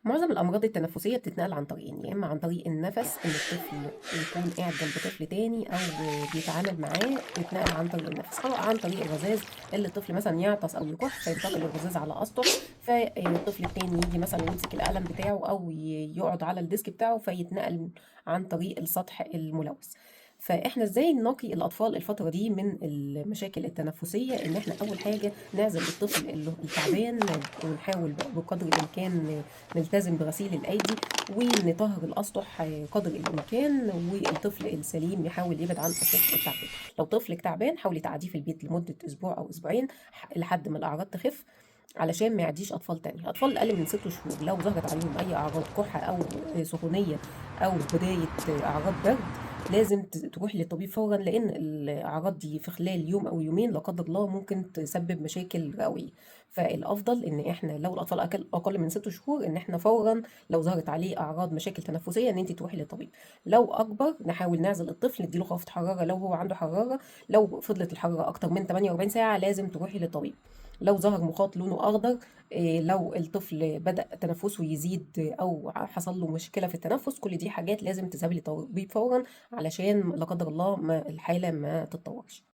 معظم الأمراض التنفسية بتتنقل عن طريقين، يا إما عن طريق النفس إن الطفل يكون قاعد جنب طفل تاني أو بيتعامل معاه يتنقل عن طريق النفس، أو عن طريق الرذاذ اللي الطفل مثلا يعطس أو يكح فينتقل الرذاذ على أسطح، فالطفل التاني يجي مثلا يمسك القلم بتاعه أو يقعد على الديسك بتاعه فيتنقل عن طريق السطح الملوث. فاحنا ازاي نقي الاطفال الفتره دي من المشاكل التنفسيه؟ ان احنا اول حاجه نعزل الطفل التعبان ونحاول بقدر الامكان نلتزم بغسيل الأيدي ونطهر الأسطح قدر الإمكان، والطفل السليم يحاول يبعد عن أسطح التعبان. لو طفلك تعبان حاولي تقعديه في البيت لمدة أسبوع أو أسبوعين لحد ما الأعراض تخف، علشان ما يعديش أطفال تانية. أطفال أقل من 6 شهور لو ظهرت عليهم أي أعراض كحة أو سخونية أو بداية أعراض برد لازم تروح للطبيب فورا، لأن الأعراض دي في خلال يوم أو يومين لا قدر الله ممكن تسبب مشاكل رئوية. فالافضل ان احنا لو الاطفال اقل من 6 شهور ان احنا فورا لو ظهرت عليه اعراض مشاكل تنفسيه ان انت تروحي للطبيب. لو اكبر نحاول نعزل الطفل نديله خافض حراره لو هو عنده حراره، لو فضلت الحراره اكتر من 48 ساعه لازم تروحي للطبيب. لو ظهر مخاط لونه اخضر، لو الطفل بدأ تنفسه يزيد او حصل له مشكله في التنفس، كل دي حاجات لازم تذهبي للطبيب فورا علشان لا قدر الله ما الحاله ما تتطورش.